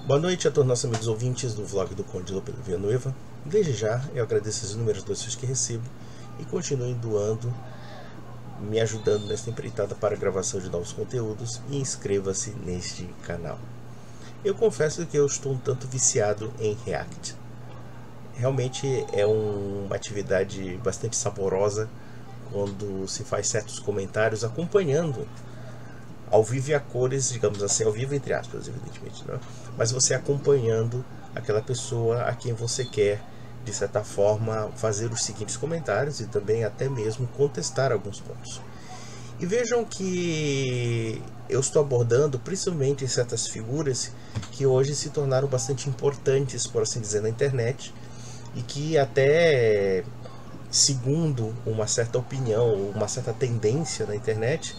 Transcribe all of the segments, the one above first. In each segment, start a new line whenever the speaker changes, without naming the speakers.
Boa noite a todos os nossos amigos ouvintes do vlog do Conde Lope Villanueva. Desde já eu agradeço as inúmeras doações que recebo e continuem doando, me ajudando nesta empreitada para a gravação de novos conteúdos, e inscreva-se neste canal. Eu confesso que eu estou um tanto viciado em React. Realmente é uma atividade bastante saborosa quando se faz certos comentários acompanhando ao vivo e a cores, digamos assim, ao vivo entre aspas, evidentemente, né? Mas você acompanhando aquela pessoa a quem você quer, de certa forma, fazer os seguintes comentários e também até mesmo contestar alguns pontos. E vejam que eu estou abordando principalmente certas figuras que hoje se tornaram bastante importantes, por assim dizer, na internet, e que até, segundo uma certa opinião, uma certa tendência na internet,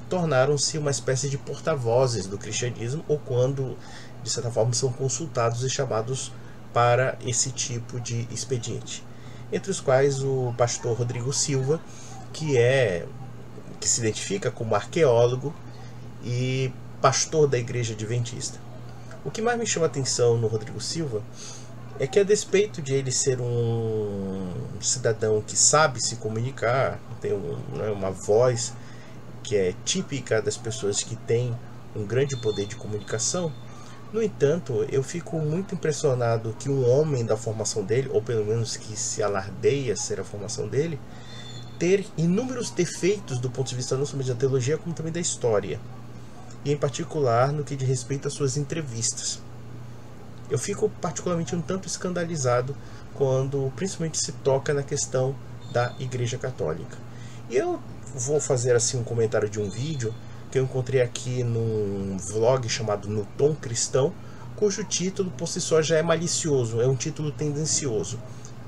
tornaram-se uma espécie de porta-vozes do cristianismo, ou quando, de certa forma, são consultados e chamados para esse tipo de expediente. Entre os quais o pastor Rodrigo Silva, que se identifica como arqueólogo e pastor da Igreja Adventista. O que mais me chama a atenção no Rodrigo Silva é que, a despeito de ele ser um cidadão que sabe se comunicar, tem uma voz que é típica das pessoas que têm um grande poder de comunicação, no entanto, eu fico muito impressionado que um homem da formação dele, ou pelo menos que se alardeia ser a formação dele, ter inúmeros defeitos do ponto de vista não somente da teologia, como também da história, e em particular no que diz respeito às suas entrevistas. Eu fico particularmente um tanto escandalizado quando principalmente se toca na questão da Igreja Católica. E eu vou fazer assim um comentário de um vídeo que eu encontrei aqui num vlog chamado No Tom Cristão, cujo título por si só já é malicioso, é um título tendencioso.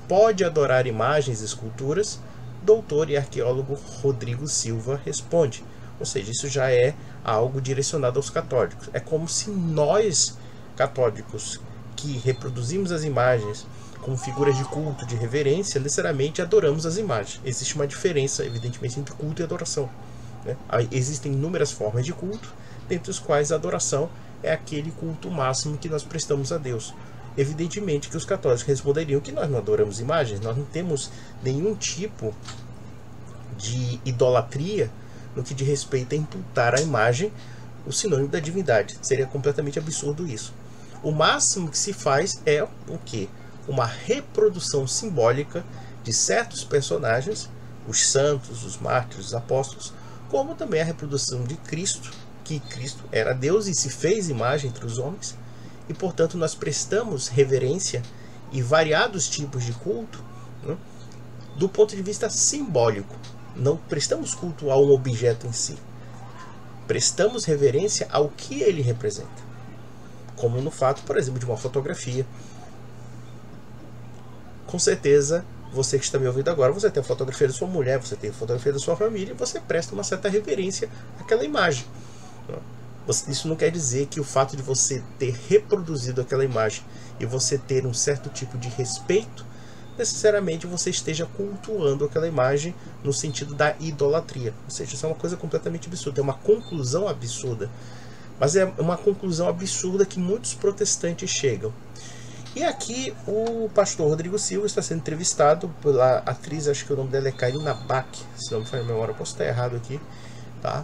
Pode adorar imagens e esculturas? Doutor e arqueólogo Rodrigo Silva responde. Ou seja, isso já é algo direcionado aos católicos. É como se nós, católicos, que reproduzimos as imagens como figuras de culto, de reverência, necessariamente adoramos as imagens. Existe uma diferença, evidentemente, entre culto e adoração, né? Existem inúmeras formas de culto, dentre os quais a adoração é aquele culto máximo que nós prestamos a Deus. Evidentemente que os católicos responderiam que nós não adoramos imagens, nós não temos nenhum tipo de idolatria no que diz respeito a imputar à imagem o sinônimo da divindade. Seria completamente absurdo isso. O máximo que se faz é o quê? Uma reprodução simbólica de certos personagens, os santos, os mártires, os apóstolos, como também a reprodução de Cristo, que Cristo era Deus e se fez imagem entre os homens, e portanto nós prestamos reverência e variados tipos de culto, né, do ponto de vista simbólico. Não prestamos culto a um objeto em si, prestamos reverência ao que ele representa, como no fato, por exemplo, de uma fotografia. Com certeza, você que está me ouvindo agora, você tem a fotografia da sua mulher, você tem a fotografia da sua família, e você presta uma certa reverência àquela imagem. Isso não quer dizer que o fato de você ter reproduzido aquela imagem e você ter um certo tipo de respeito, necessariamente você esteja cultuando aquela imagem no sentido da idolatria. Ou seja, isso é uma coisa completamente absurda, é uma conclusão absurda. Mas é uma conclusão absurda que muitos protestantes chegam. E aqui o pastor Rodrigo Silva está sendo entrevistado pela atriz, acho que o nome dela é Karina Bach, se não me falha a memória, eu posso estar errado aqui, tá?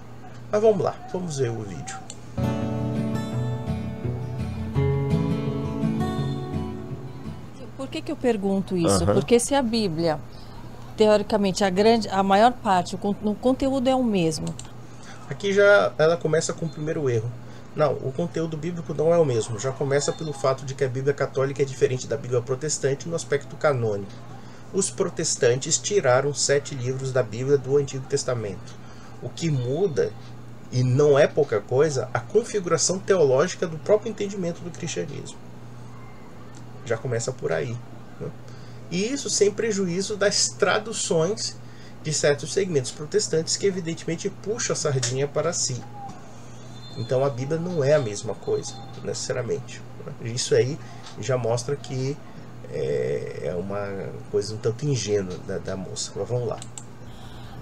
Mas vamos lá, vamos ver o vídeo.
Por que eu pergunto isso? Porque se a Bíblia, teoricamente, a maior parte, o conteúdo é o mesmo.
Aqui já ela começa com o primeiro erro. Não, o conteúdo bíblico não é o mesmo. Já começa pelo fato de que a Bíblia católica é diferente da Bíblia protestante no aspecto canônico. Os protestantes tiraram 7 livros da Bíblia do Antigo Testamento. O que muda, e não é pouca coisa, a configuração teológica do próprio entendimento do cristianismo. Já começa por aí, né? E isso sem prejuízo das traduções de certos segmentos protestantes que evidentemente puxam a sardinha para si. Então a Bíblia não é a mesma coisa, necessariamente. Isso aí já mostra que é uma coisa um tanto ingênua da moça. Mas vamos lá.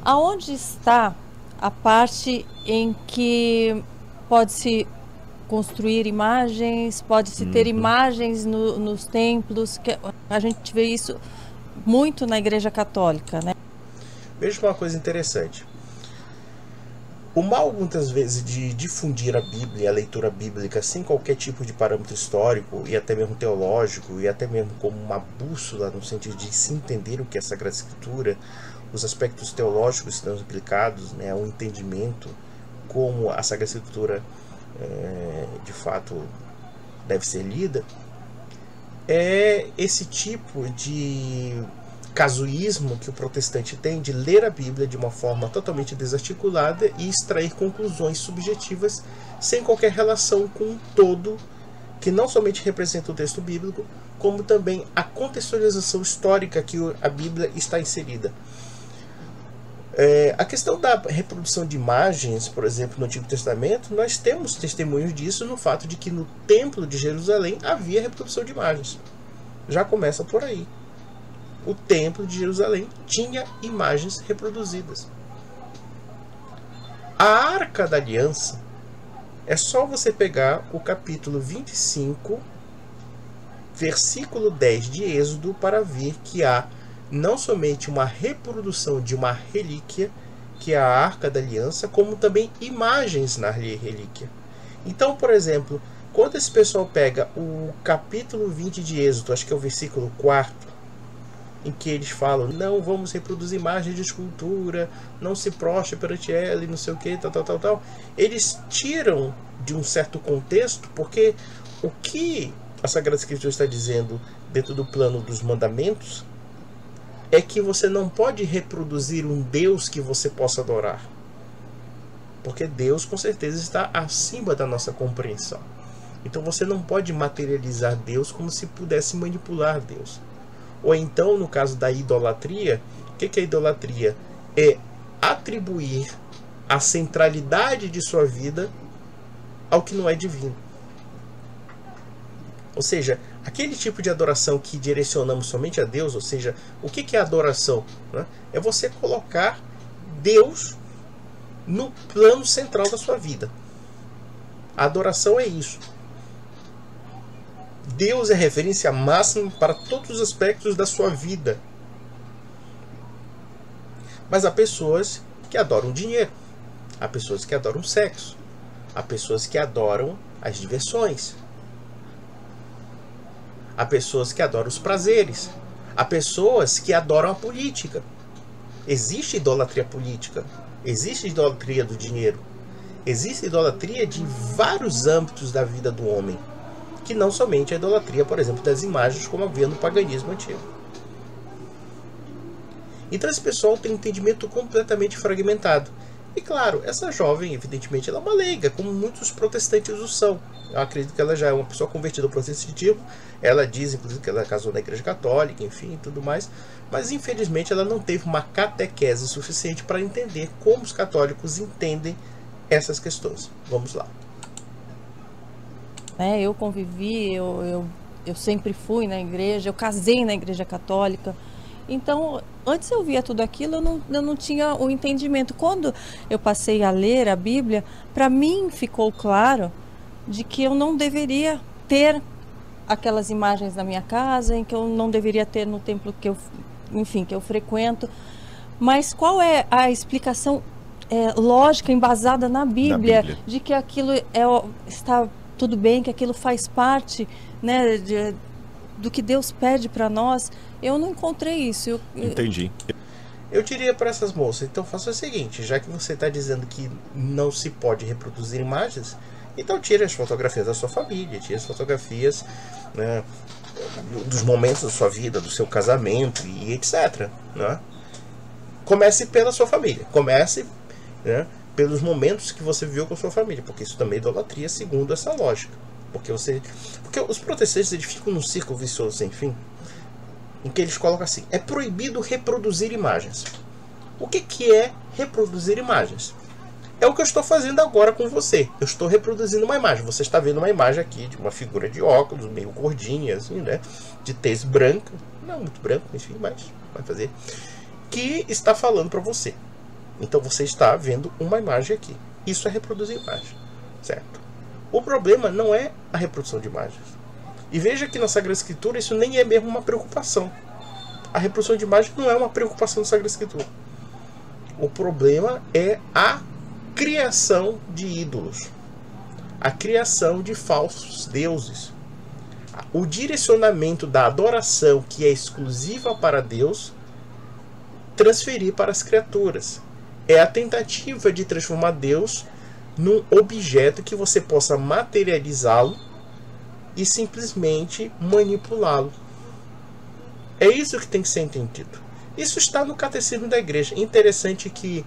Aonde está a parte em que pode-se construir imagens, pode-se ter imagens nos templos, que a gente vê isso muito na Igreja Católica, né?
Veja uma coisa interessante. O mal, muitas vezes, de difundir a Bíblia, a leitura bíblica, sem qualquer tipo de parâmetro histórico, e até mesmo teológico, e até mesmo como uma bússola, no sentido de se entender o que é a Sagrada Escritura, os aspectos teológicos estão implicados, né, o entendimento, como a Sagrada Escritura, de fato, deve ser lida, é esse tipo de casuísmo que o protestante tem de ler a Bíblia de uma forma totalmente desarticulada e extrair conclusões subjetivas sem qualquer relação com o todo, que não somente representa o texto bíblico, como também a contextualização histórica que a Bíblia está inserida. A questão da reprodução de imagens, por exemplo, no Antigo Testamento, nós temos testemunhos disso no fato de que no Templo de Jerusalém havia reprodução de imagens. Já começa por aí. O Templo de Jerusalém tinha imagens reproduzidas. A Arca da Aliança, é só você pegar o capítulo 25, versículo 10 de Êxodo, para ver que há não somente uma reprodução de uma relíquia, que é a Arca da Aliança, como também imagens na relíquia. Então, por exemplo, quando esse pessoal pega o capítulo 20 de Êxodo, acho que é o versículo 4, em que eles falam, não vamos reproduzir imagens de escultura, não se prostre perante ela e não sei o que, tal. Eles tiram de um certo contexto, porque o que a Sagrada Escritura está dizendo dentro do plano dos mandamentos é que você não pode reproduzir um Deus que você possa adorar. Porque Deus com certeza está acima da nossa compreensão. Então você não pode materializar Deus como se pudesse manipular Deus. Ou então, no caso da idolatria, o que é idolatria? É atribuir a centralidade de sua vida ao que não é divino. Ou seja, aquele tipo de adoração que direcionamos somente a Deus, ou seja, o que é adoração? Né? É você colocar Deus no plano central da sua vida. A adoração é isso. Deus é referência máxima para todos os aspectos da sua vida. Mas há pessoas que adoram dinheiro, há pessoas que adoram sexo, há pessoas que adoram as diversões, há pessoas que adoram os prazeres, há pessoas que adoram a política. Existe idolatria política, existe idolatria do dinheiro, existe idolatria de vários âmbitos da vida do homem, que não somente a idolatria, por exemplo, das imagens, como havia no paganismo antigo. Então esse pessoal tem um entendimento completamente fragmentado. E claro, essa jovem, evidentemente, ela é uma leiga, como muitos protestantes o são. Eu acredito que ela já é uma pessoa convertida ao protestantismo. Ela diz, inclusive, que ela casou na Igreja Católica, enfim, e tudo mais. Mas, infelizmente, ela não teve uma catequese suficiente para entender como os católicos entendem essas questões. Vamos lá.
Eu convivi, eu sempre fui na igreja, eu casei na Igreja Católica. Então, antes eu via tudo aquilo, eu não tinha o entendimento. Quando eu passei a ler a Bíblia, para mim ficou claro de que eu não deveria ter aquelas imagens na minha casa, em que eu não deveria ter no templo que eu frequento. Mas qual é a explicação lógica, embasada na Bíblia, de que aquilo está tudo bem, que aquilo faz parte, né, do que Deus pede para nós? Eu não encontrei isso.
Entendi. Eu diria para essas moças, então faça o seguinte, já que você está dizendo que não se pode reproduzir imagens, então tire as fotografias da sua família, tire as fotografias, né, dos momentos da sua vida, do seu casamento e etc. Né? Comece pela sua família, comece, né, pelos momentos que você viveu com a sua família, porque isso também é idolatria segundo essa lógica. Porque os protestantes, eles ficam num círculo vicioso sem fim, em que eles colocam assim: é proibido reproduzir imagens. O que é reproduzir imagens? É o que eu estou fazendo agora com você. Eu estou reproduzindo uma imagem. Você está vendo uma imagem aqui de uma figura de óculos, meio gordinha, assim, né? De tez branca, não muito branco, enfim, mas vai fazer, que está falando para você. Então você está vendo uma imagem aqui. Isso é reproduzir imagem, certo? O problema não é a reprodução de imagens. E veja que na Sagrada Escritura isso nem é mesmo uma preocupação. A reprodução de imagens não é uma preocupação na Sagrada Escritura. O problema é a criação de ídolos. A criação de falsos deuses. O direcionamento da adoração que é exclusiva para Deus, transferir para as criaturas. É a tentativa de transformar Deus num objeto que você possa materializá-lo e simplesmente manipulá-lo. É isso que tem que ser entendido. Isso está no Catecismo da Igreja. Interessante que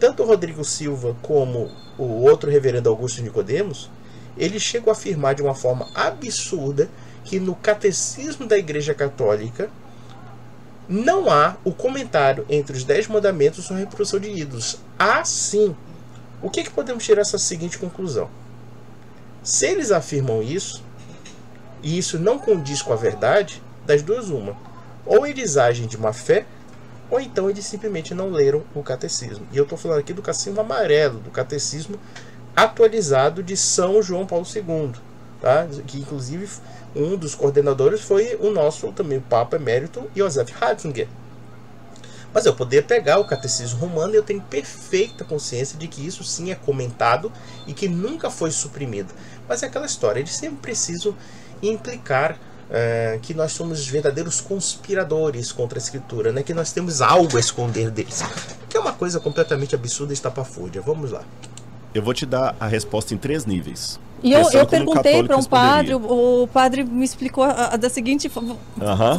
tanto o Rodrigo Silva como o outro reverendo Augusto Nicodemos, eles chegam a afirmar de uma forma absurda que no Catecismo da Igreja Católica não há o comentário entre os 10 mandamentos sobre a reprodução de ídolos. Há sim. O que podemos tirar essa seguinte conclusão? Se eles afirmam isso, e isso não condiz com a verdade, das duas uma. Ou eles agem de má fé, ou então eles simplesmente não leram o catecismo. E eu estou falando aqui do catecismo amarelo, do catecismo atualizado de São João Paulo II, tá? Que inclusive um dos coordenadores foi o nosso também o Papa Emérito Joseph Ratzinger. Mas eu poderia pegar o catecismo romano e eu tenho perfeita consciência de que isso sim é comentado e que nunca foi suprimido. Mas é aquela história, eles sempre precisam implicar que nós somos verdadeiros conspiradores contra a Escritura, né? Que nós temos algo a esconder deles. Que é uma coisa completamente absurda e estapafúrdia. Vamos lá.
Eu vou te dar a resposta em 3 níveis.
E eu perguntei para um padre, o padre me explicou da seguinte forma.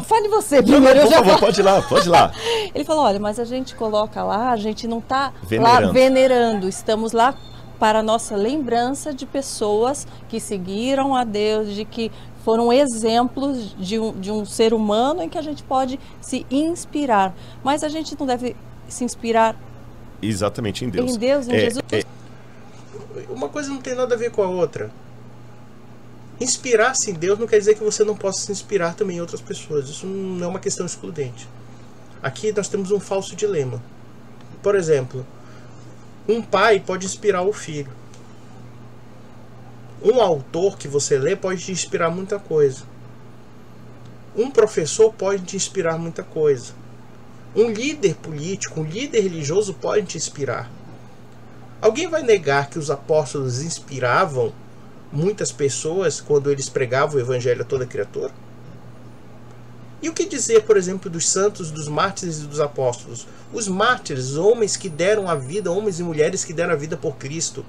Fale você primeiro.
Por favor, pode ir lá.
Ele falou, olha, mas a gente coloca lá, a gente não está lá venerando, estamos lá para a nossa lembrança de pessoas que seguiram a Deus, de que foram exemplos de um ser humano em que a gente pode se inspirar. Mas a gente não deve se inspirar
exatamente em Deus.
Em Deus, em Jesus.
Uma coisa não tem nada a ver com a outra. Inspirar-se em Deus não quer dizer que você não possa se inspirar também em outras pessoas. Isso não é uma questão excludente. Aqui nós temos um falso dilema. Por exemplo, um pai pode inspirar o filho. Um autor que você lê pode te inspirar muita coisa. Um professor pode te inspirar muita coisa. Um líder político, um líder religioso pode te inspirar. Alguém vai negar que os apóstolos inspiravam muitas pessoas quando eles pregavam o evangelho a toda criatura? E o que dizer, por exemplo, dos santos, dos mártires e dos apóstolos? Os mártires, homens que deram a vida, homens e mulheres que deram a vida por Cristo,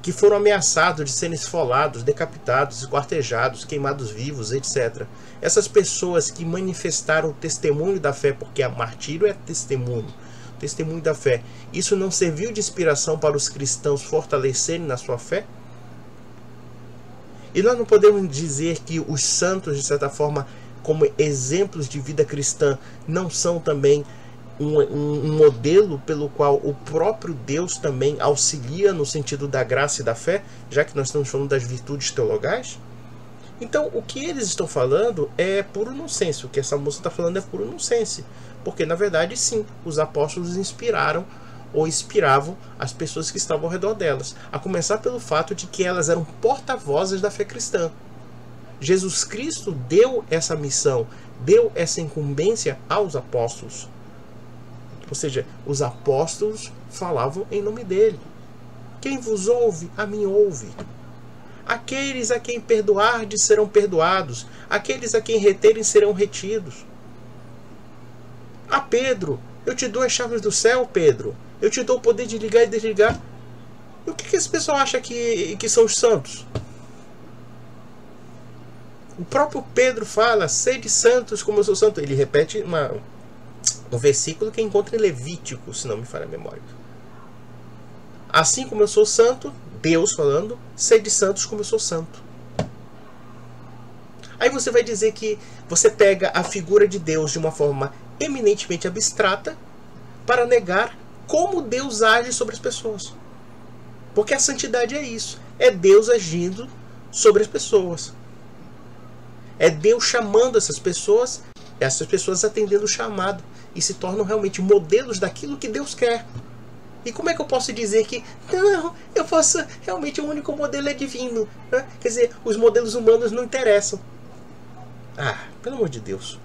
que foram ameaçados de serem esfolados, decapitados, esquartejados, queimados vivos, etc. Essas pessoas que manifestaram o testemunho da fé, porque a martírio é testemunho da fé, isso não serviu de inspiração para os cristãos fortalecerem na sua fé? E nós não podemos dizer que os santos, de certa forma, como exemplos de vida cristã, não são também um modelo pelo qual o próprio Deus também auxilia no sentido da graça e da fé, já que nós estamos falando das virtudes teologais? Então, o que eles estão falando é puro nonsense. O que essa moça está falando é puro nonsense. Porque, na verdade, sim, os apóstolos inspiraram ou inspiravam as pessoas que estavam ao redor delas. A começar pelo fato de que elas eram porta-vozes da fé cristã. Jesus Cristo deu essa missão, deu essa incumbência aos apóstolos. Ou seja, os apóstolos falavam em nome dele. Quem vos ouve, a mim ouve. Aqueles a quem perdoardes serão perdoados. Aqueles a quem reterem serão retidos. A Pedro, eu te dou as chaves do céu, Pedro. Eu te dou o poder de ligar e desligar. E o que esse pessoal acha que são os santos? O próprio Pedro fala, sede santos como eu sou santo. Ele repete um versículo que encontra em Levítico, se não me falha a memória. Assim como eu sou santo, Deus falando, sede santos como eu sou santo. Aí você vai dizer que você pega a figura de Deus de uma forma eminentemente abstrata para negar como Deus age sobre as pessoas. Porque a santidade é isso. É Deus agindo sobre as pessoas. É Deus chamando essas pessoas atendendo o chamado e se tornam realmente modelos daquilo que Deus quer. E como é que eu posso dizer que não, eu posso, realmente o único modelo é divino, né? Quer dizer, os modelos humanos não interessam. Ah, pelo amor de Deus.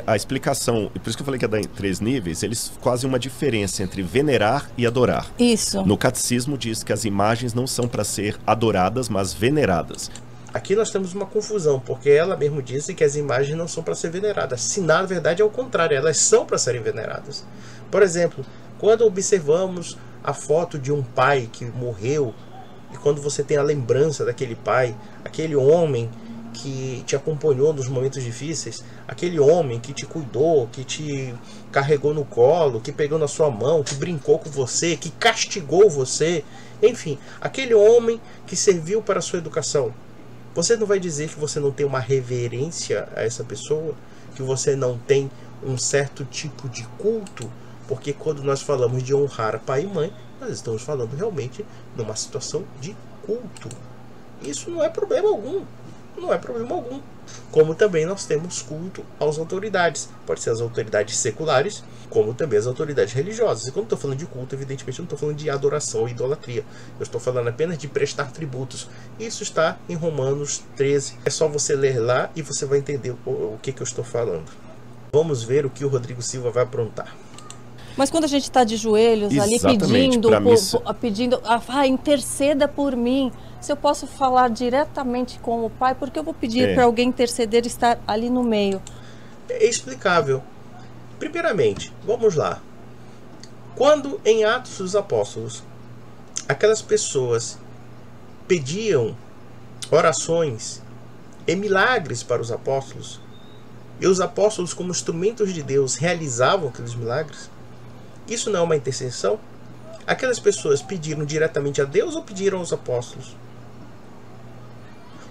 A explicação, e por isso que eu falei que é em 3 níveis, eles fazem uma diferença entre venerar e adorar.
Isso.
No catecismo diz que as imagens não são para ser adoradas, mas veneradas.
Aqui nós temos uma confusão, porque ela mesmo disse que as imagens não são para ser veneradas. Se na verdade é o contrário, elas são para serem veneradas. Por exemplo, quando observamos a foto de um pai que morreu, e quando você tem a lembrança daquele pai, aquele homem que te acompanhou nos momentos difíceis, aquele homem que te cuidou, que te carregou no colo, que pegou na sua mão, que brincou com você, que castigou você, enfim, aquele homem que serviu para a sua educação. Você não vai dizer que você não tem uma reverência a essa pessoa, que você não tem um certo tipo de culto, porque quando nós falamos de honrar pai e mãe, nós estamos falando realmente numa situação de culto. Isso não é problema algum. Não é problema algum. Como também nós temos culto às autoridades. Pode ser as autoridades seculares, como também as autoridades religiosas. E quando estou falando de culto, evidentemente eu não estou falando de adoração ou idolatria. Eu estou falando apenas de prestar tributos. Isso está em Romanos 13. É só você ler lá e você vai entender o que eu estou falando. Vamos ver o que o Rodrigo Silva vai aprontar.
Mas quando a gente está de joelhos ali pedindo, interceda por mim. Se eu posso falar diretamente com o Pai, porque eu vou pedir para alguém interceder e estar ali no meio?
É explicável. Primeiramente, vamos lá. Quando em Atos dos Apóstolos, aquelas pessoas pediam orações e milagres para os apóstolos, e os apóstolos, como instrumentos de Deus, realizavam aqueles milagres, isso não é uma intercessão? Aquelas pessoas pediram diretamente a Deus ou pediram aos apóstolos?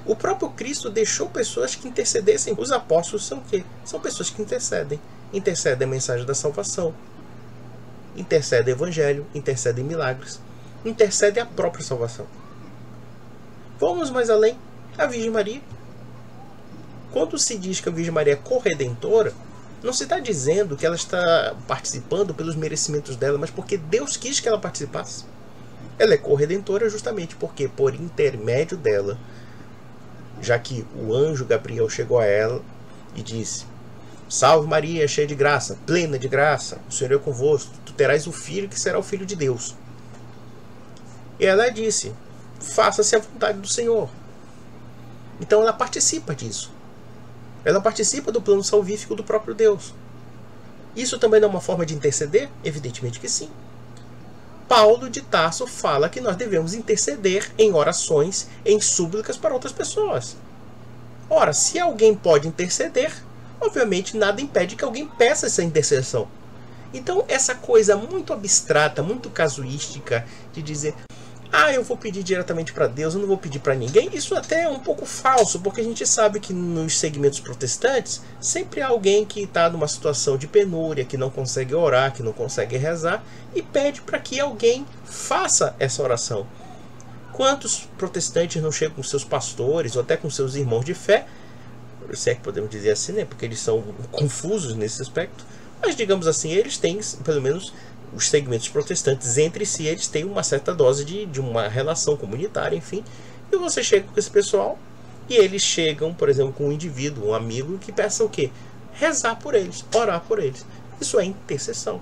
O próprio Cristo deixou pessoas que intercedessem. Os apóstolos são o quê? São pessoas que intercedem. Intercedem a mensagem da salvação. Intercedem o evangelho. Intercedem milagres. Intercedem a própria salvação. Vamos mais além. A Virgem Maria. Quando se diz que a Virgem Maria é corredentora, não se está dizendo que ela está participando pelos merecimentos dela, mas porque Deus quis que ela participasse. Ela é corredentora justamente porque, por intermédio dela, já que o anjo Gabriel chegou a ela e disse: Salve Maria, cheia de graça, plena de graça, o Senhor é convosco, tu terás o filho que será o Filho de Deus. E ela disse: faça-se a vontade do Senhor. Então ela participa disso. Ela participa do plano salvífico do próprio Deus. Isso também não é uma forma de interceder? Evidentemente que sim. Paulo de Tarso fala que nós devemos interceder em orações, em súplicas para outras pessoas. Ora, se alguém pode interceder, obviamente nada impede que alguém peça essa intercessão. Então essa coisa muito abstrata, muito casuística, de dizer: eu vou pedir diretamente para Deus, eu não vou pedir para ninguém, isso até é um pouco falso, porque a gente sabe que nos segmentos protestantes sempre há alguém que está numa situação de penúria, que não consegue orar, que não consegue rezar, e pede para que alguém faça essa oração. Quantos protestantes não chegam com seus pastores, ou até com seus irmãos de fé, se é que podemos dizer assim, né, porque eles são confusos nesse aspecto, mas digamos assim, eles têm, pelo menos os segmentos protestantes entre si, eles têm uma certa dose de uma relação comunitária, enfim. E você chega com esse pessoal e eles chegam, por exemplo, com um indivíduo, um amigo, que peça o quê? Rezar por eles, orar por eles. Isso é intercessão.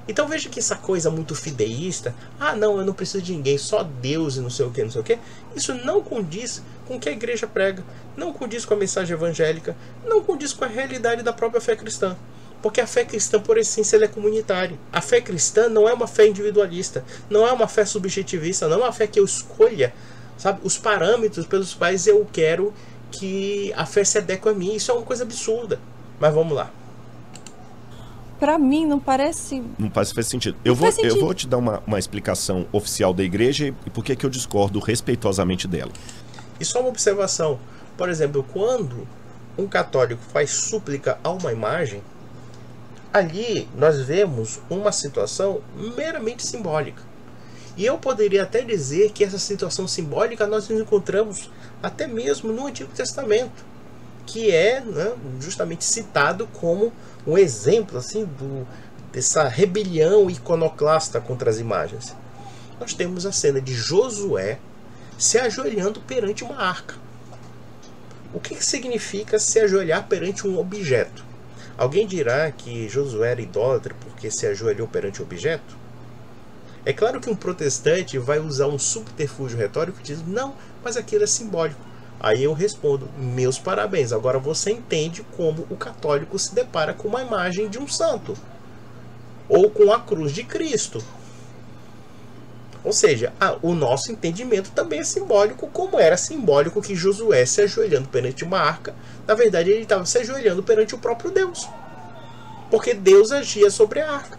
Então veja que essa coisa muito fideísta, não, eu não preciso de ninguém, só Deus e não sei o que, não sei o que, isso não condiz com o que a igreja prega, não condiz com a mensagem evangélica, não condiz com a realidade da própria fé cristã. Porque a fé cristã, por essência, ela é comunitária. A fé cristã não é uma fé individualista, não é uma fé subjetivista, não é uma fé que eu escolha, sabe, os parâmetros pelos quais eu quero que a fé se adeque a mim. Isso é uma coisa absurda. Mas vamos lá.
Para mim não parece...
Não faz sentido. Eu vou te dar uma explicação oficial da igreja e por que eu discordo respeitosamente dela.
E só uma observação. Por exemplo, quando um católico faz súplica a uma imagem, ali nós vemos uma situação meramente simbólica. E eu poderia até dizer que essa situação simbólica nós nos encontramos até mesmo no Antigo Testamento, que é, né, justamente citado como um exemplo assim, dessa rebelião iconoclasta contra as imagens, nós temos a cena de Josué se ajoelhando perante uma arca. O que significa se ajoelhar perante um objeto? Alguém dirá que Josué era idólatra porque se ajoelhou perante o objeto? É claro que um protestante vai usar um subterfúgio retórico e diz, não, mas aquilo é simbólico. Aí eu respondo, meus parabéns, agora você entende como o católico se depara com uma imagem de um santo, ou com a cruz de Cristo. Ou seja, o nosso entendimento também é simbólico, como era simbólico que Josué se ajoelhando perante uma arca, na verdade ele estava se ajoelhando perante o próprio Deus, porque Deus agia sobre a arca.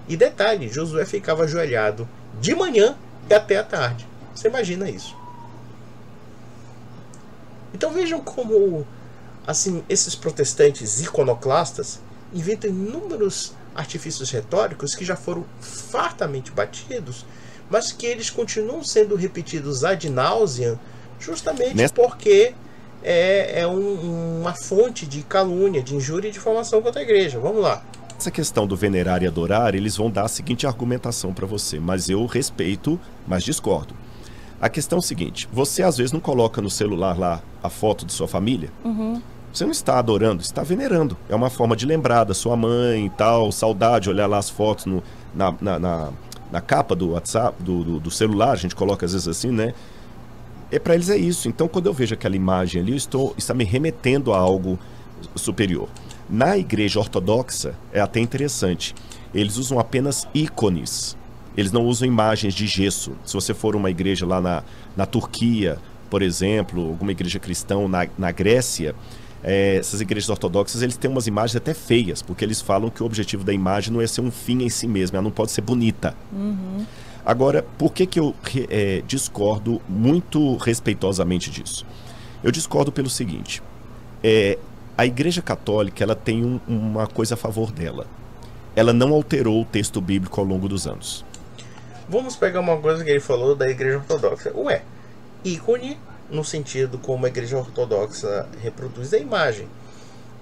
E detalhe, Josué ficava ajoelhado de manhã e até à tarde. Você imagina isso? Então vejam como assim, esses protestantes iconoclastas inventam inúmeros artifícios retóricos que já foram fartamente batidos, mas que eles continuam sendo repetidos ad nauseam, justamente porque é uma fonte de calúnia, de injúria e difamação contra a igreja. Vamos lá.
Essa questão do venerar e adorar, eles vão dar a seguinte argumentação para você, mas eu respeito, mas discordo. A questão é o seguinte, você às vezes não coloca no celular lá a foto de sua família? Uhum. Você não está adorando, está venerando. É uma forma de lembrar da sua mãe e tal, saudade, olhar lá as fotos na capa do WhatsApp, do celular, a gente coloca às vezes assim, né? Para eles é isso. Então quando eu vejo aquela imagem ali, está me remetendo a algo superior. Na igreja ortodoxa é até interessante, eles usam apenas ícones, eles não usam imagens de gesso. Se você for uma igreja lá na Turquia, por exemplo, alguma igreja cristã na Grécia, essas igrejas ortodoxas eles têm umas imagens até feias, porque eles falam que o objetivo da imagem não é ser um fim em si mesmo, ela não pode ser bonita. Uhum. Agora, por que eu discordo muito respeitosamente disso? Eu discordo pelo seguinte, a Igreja Católica ela tem uma coisa a favor dela. Ela não alterou o texto bíblico ao longo dos anos.
Vamos pegar uma coisa que ele falou da Igreja Ortodoxa. Ícone no sentido como a Igreja Ortodoxa reproduz a imagem.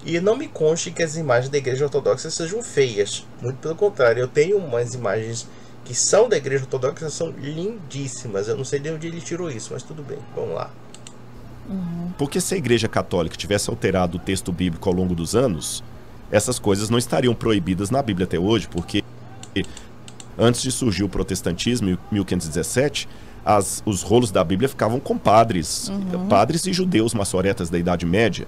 E não me conste que as imagens da Igreja Ortodoxa sejam feias. Muito pelo contrário, eu tenho umas imagens que são da Igreja Ortodoxa, são lindíssimas. Eu não sei de onde ele tirou isso, mas tudo bem, vamos lá.
Porque se a Igreja Católica tivesse alterado o texto bíblico ao longo dos anos, essas coisas não estariam proibidas na Bíblia até hoje, porque antes de surgir o protestantismo, em 1517, os rolos da Bíblia ficavam com padres e judeus maçoretas da Idade Média.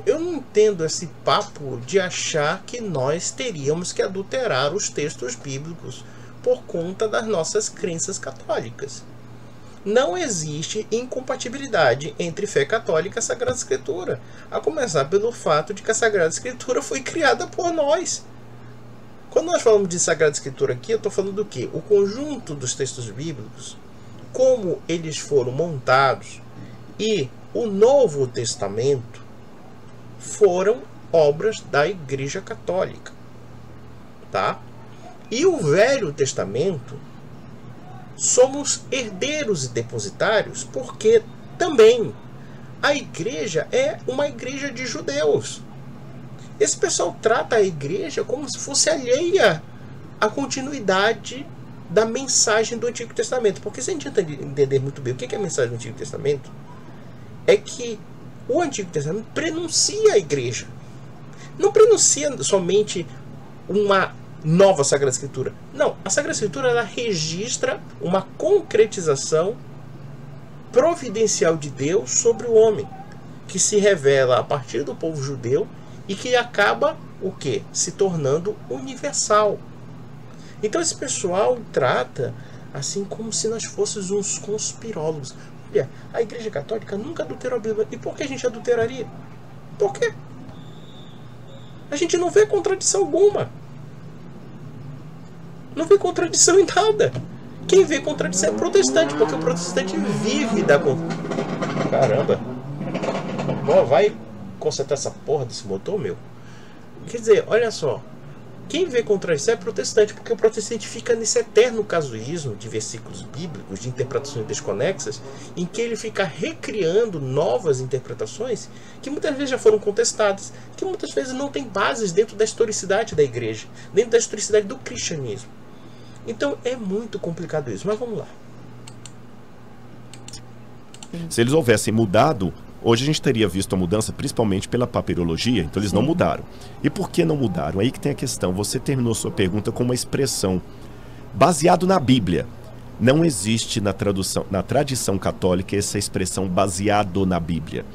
Eu não entendo esse papo de achar que nós teríamos que adulterar os textos bíblicos por conta das nossas crenças católicas. Não existe incompatibilidade entre fé católica e a Sagrada Escritura, a começar pelo fato de que a Sagrada Escritura foi criada por nós. Quando nós falamos de Sagrada Escritura aqui, eu estou falando do quê? O conjunto dos textos bíblicos, como eles foram montados, e o Novo Testamento foram obras da Igreja Católica, tá? E o Velho Testamento somos herdeiros e depositários, porque também a igreja é uma igreja de judeus. Esse pessoal trata a igreja como se fosse alheia à continuidade da mensagem do Antigo Testamento. Porque se a gente entender muito bem o que é a mensagem do Antigo Testamento, é que o Antigo Testamento prenuncia a igreja. Não prenuncia somente uma nova Sagrada Escritura. Não, a Sagrada Escritura ela registra uma concretização providencial de Deus sobre o homem, que se revela a partir do povo judeu e que acaba o quê? Se tornando universal. Então esse pessoal trata assim como se nós fôssemos uns conspirólogos. Olha, a Igreja Católica nunca adulterou a Bíblia. E por que a gente adulteraria? Por quê? A gente não vê contradição alguma. Não vê contradição em nada. Quem vê contradição é protestante, porque o protestante vive da... Caramba. Bom, vai consertar essa porra desse motor, meu. Quer dizer, olha só. Quem vê contradição é protestante, porque o protestante fica nesse eterno casuísmo de versículos bíblicos, de interpretações desconexas, em que ele fica recriando novas interpretações que muitas vezes já foram contestadas, que muitas vezes não têm bases dentro da historicidade da igreja, dentro da historicidade do cristianismo. Então é muito complicado isso, mas vamos lá.
Se eles houvessem mudado, hoje a gente teria visto a mudança principalmente pela papirologia, então eles não mudaram. E por que não mudaram? Aí que tem a questão. Você terminou sua pergunta com uma expressão baseado na Bíblia. Não existe na tradição católica essa expressão baseado na Bíblia.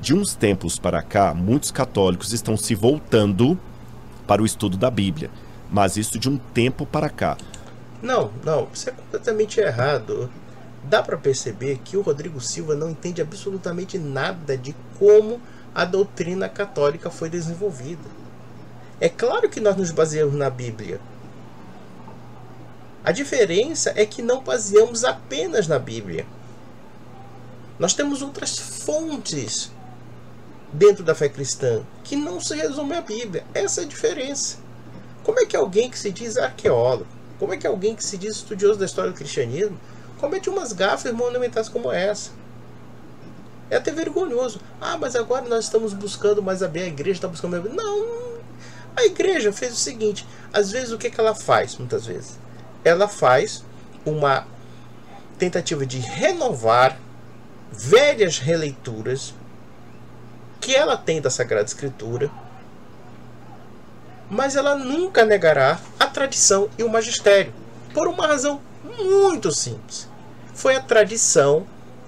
De uns tempos para cá, muitos católicos estão se voltando para o estudo da Bíblia, mas isso de um tempo para cá.
Não, você é completamente errado. Dá para perceber que o Rodrigo Silva não entende absolutamente nada de como a doutrina católica foi desenvolvida. É claro que nós nos baseamos na Bíblia. A diferença é que não baseamos apenas na Bíblia. Nós temos outras fontes dentro da fé cristã que não se resume à Bíblia. Essa é a diferença. Como é que alguém que se diz arqueólogo, como é que alguém que se diz estudioso da história do cristianismo comete umas gafes monumentais como essa? É até vergonhoso. Ah, mas agora nós estamos buscando mais a Bíblia, a igreja está buscando mais a Bíblia. Não, a igreja fez o seguinte, às vezes o que ela faz, muitas vezes? Ela faz uma tentativa de renovar velhas releituras que ela tem da Sagrada Escritura, mas ela nunca negará a tradição e o magistério, por uma razão muito simples. Foi a tradição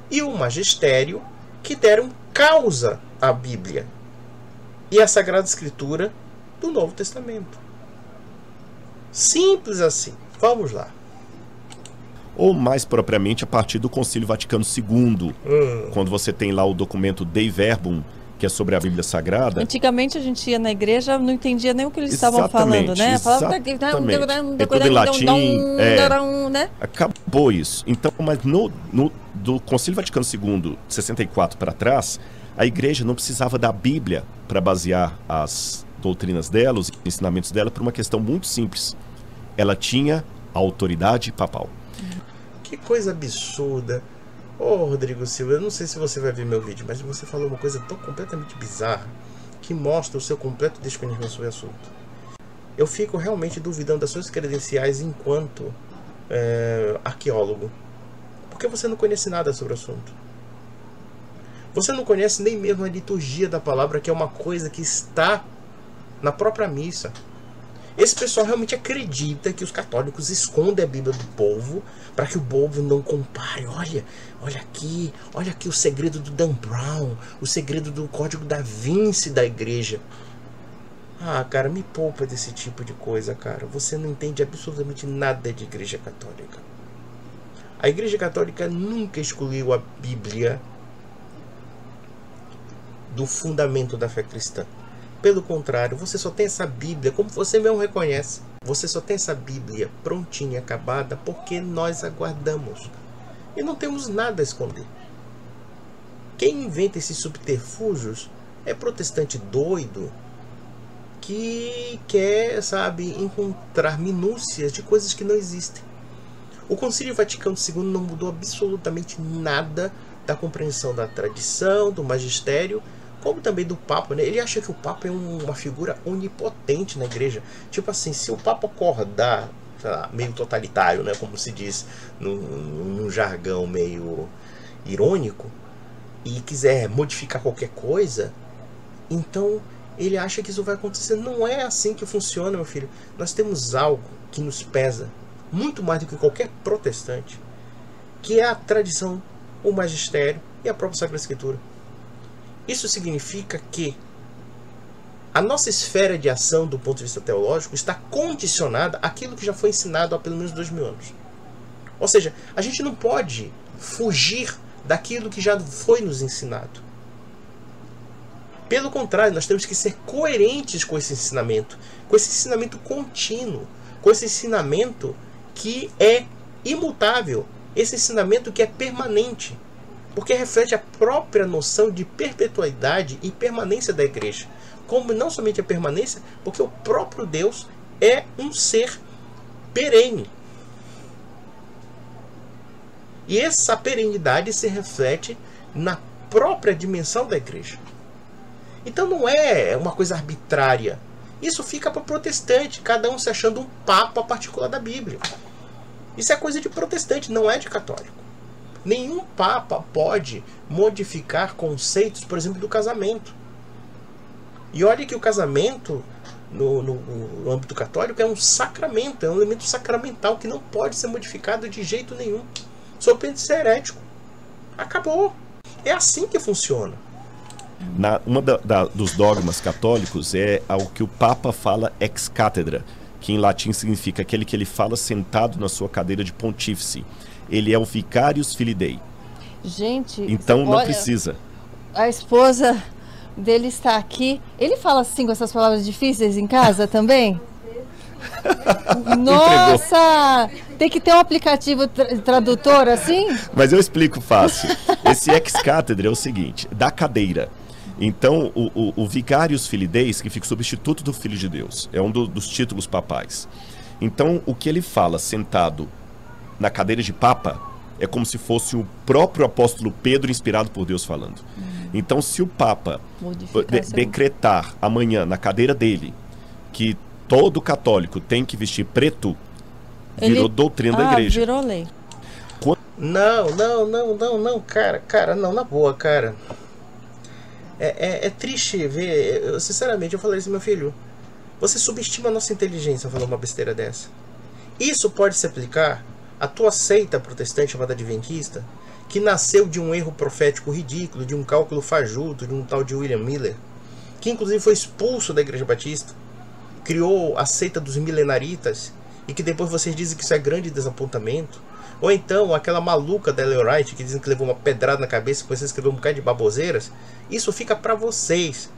e o magistério que deram causa à Bíblia e à Sagrada Escritura do Novo Testamento. Simples assim. Vamos lá.
Ou mais propriamente a partir do Concílio Vaticano II, quando você tem lá o documento Dei Verbum, que é sobre a Bíblia Sagrada.
Antigamente a gente ia na igreja, não entendia nem o que eles estavam falando, né?
Falava tudo em latim, né? Acabou isso. Então, mas do Concílio Vaticano II, 64 para trás, a igreja não precisava da Bíblia para basear as doutrinas dela, os ensinamentos dela, por uma questão muito simples. Ela tinha a autoridade papal.
Que coisa absurda. Ô, Rodrigo Silva, eu não sei se você vai ver meu vídeo, mas você falou uma coisa tão completamente bizarra que mostra o seu completo desconhecimento sobre o assunto. Eu fico realmente duvidando das suas credenciais enquanto arqueólogo, porque você não conhece nada sobre o assunto. Você não conhece nem mesmo a liturgia da palavra, que é uma coisa que está na própria missa. Esse pessoal realmente acredita que os católicos escondem a Bíblia do povo para que o povo não compare. Olha aqui o segredo do Dan Brown, o segredo do Código da Vinci da igreja. Ah, cara, me poupa desse tipo de coisa, cara. Você não entende absolutamente nada de igreja católica. A igreja católica nunca excluiu a Bíblia do fundamento da fé cristã. Pelo contrário, você só tem essa Bíblia, como você mesmo reconhece, você só tem essa Bíblia prontinha, acabada, porque nós aguardamos. E não temos nada a esconder. Quem inventa esses subterfúgios é protestante doido que quer, encontrar minúcias de coisas que não existem. O Concílio Vaticano II não mudou absolutamente nada da compreensão da tradição, do magistério, como também do Papa, né? Ele acha que o Papa é uma figura onipotente na igreja. Tipo assim, se o Papa acordar, sei lá, meio totalitário, né? Como se diz num jargão meio irônico, e quiser modificar qualquer coisa, então ele acha que isso vai acontecer. Não é assim que funciona, meu filho. Nós temos algo que nos pesa muito mais do que qualquer protestante, que é a tradição, o magistério e a própria Sagrada Escritura. Isso significa que a nossa esfera de ação do ponto de vista teológico está condicionada àquilo que já foi ensinado há pelo menos 2000 anos. Ou seja, a gente não pode fugir daquilo que já foi nos ensinado. Pelo contrário, nós temos que ser coerentes com esse ensinamento contínuo, com esse ensinamento que é imutável, esse ensinamento que é permanente, porque reflete a própria noção de perpetuidade e permanência da igreja. Como não somente a permanência, porque o próprio Deus é um ser perene. E essa perenidade se reflete na própria dimensão da igreja. Então não é uma coisa arbitrária. Isso fica para o protestante, cada um se achando um papa particular da Bíblia. Isso é coisa de protestante, não é de católico. Nenhum papa pode modificar conceitos, por exemplo, do casamento. E olha que o casamento, no âmbito católico, é um sacramento, é um elemento sacramental que não pode ser modificado de jeito nenhum. Sob pena de ser herético. Acabou. É assim que funciona.
Uma dos dogmas católicos é o que o Papa fala ex cátedra, que em latim significa aquele que ele fala sentado na sua cadeira de pontífice. Ele é o vicarius filii Dei.
Gente,
então não
olha,
precisa.
A esposa dele está aqui. Ele fala assim com essas palavras difíceis em casa também? Nossa! Tem que ter um aplicativo tradutor assim?
Mas eu explico fácil. Esse ex cátedra é o seguinte, da cadeira. Então, o vicarius filii Dei significa substituto do Filho de Deus. É um dos títulos papais. Então, o que ele fala sentado na cadeira de papa é como se fosse o próprio apóstolo Pedro inspirado por Deus falando. Então, se o papa decretar amanhã na cadeira dele que todo católico tem que vestir preto, virou doutrina da igreja.
Virou lei.
Não, cara, não, na boa, cara. É triste ver, sinceramente, eu falei isso, meu filho. Você subestima a nossa inteligência falando uma besteira dessa. Isso pode se aplicar à tua seita protestante chamada adventista, que nasceu de um erro profético ridículo, de um cálculo fajuto, de um tal de William Miller, que inclusive foi expulso da Igreja Batista, criou a seita dos milenaritas, e que depois vocês dizem que isso é grande desapontamento. Ou então aquela maluca da Ellen White, que dizem que levou uma pedrada na cabeça e começou a escrever um bocado de baboseiras. Isso fica para vocês,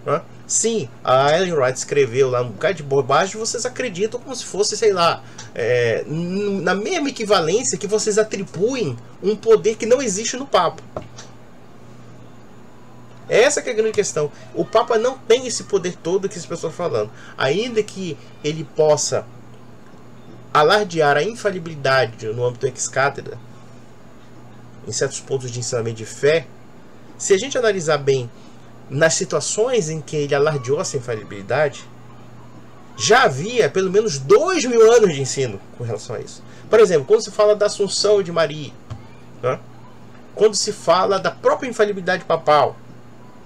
né? Sim, a Ellen White escreveu lá um bocado de bobagem, vocês acreditam como se fosse, sei lá, na mesma equivalência que vocês atribuem um poder que não existe no Papa. Essa que é a grande questão. O Papa não tem esse poder todo que as pessoas estão falando. Ainda que ele possa alardear a infalibilidade no âmbito ex-cátedra, em certos pontos de ensinamento de fé, se a gente analisar bem nas situações em que ele alardeou essa infalibilidade, já havia pelo menos 2000 anos de ensino com relação a isso. Por exemplo, quando se fala da Assunção de Maria, né? Quando se fala da própria infalibilidade papal,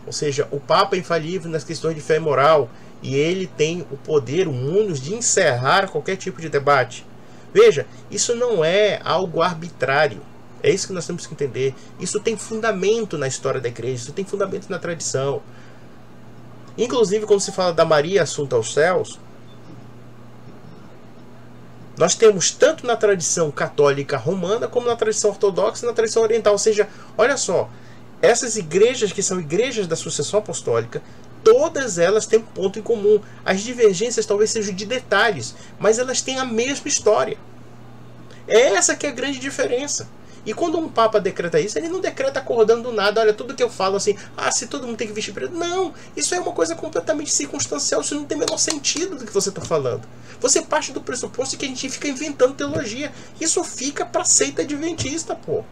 ou seja, o Papa é infalível nas questões de fé e moral, e ele tem o poder, o munus, de encerrar qualquer tipo de debate. Veja, isso não é algo arbitrário. É isso que nós temos que entender. Isso tem fundamento na história da igreja, isso tem fundamento na tradição. Inclusive, quando se fala da Maria assunta aos céus, nós temos tanto na tradição católica romana, como na tradição ortodoxa e na tradição oriental. Ou seja, olha só, essas igrejas que são igrejas da sucessão apostólica, todas elas têm um ponto em comum. As divergências talvez sejam de detalhes, mas elas têm a mesma história. É essa que é a grande diferença. E quando um Papa decreta isso, ele não decreta acordando do nada, olha, tudo que eu falo assim, se todo mundo tem que vestir preto. Não, isso é uma coisa completamente circunstancial, isso não tem o menor sentido do que você está falando. Você parte do pressuposto que a gente fica inventando teologia. Isso fica para a seita adventista, pô.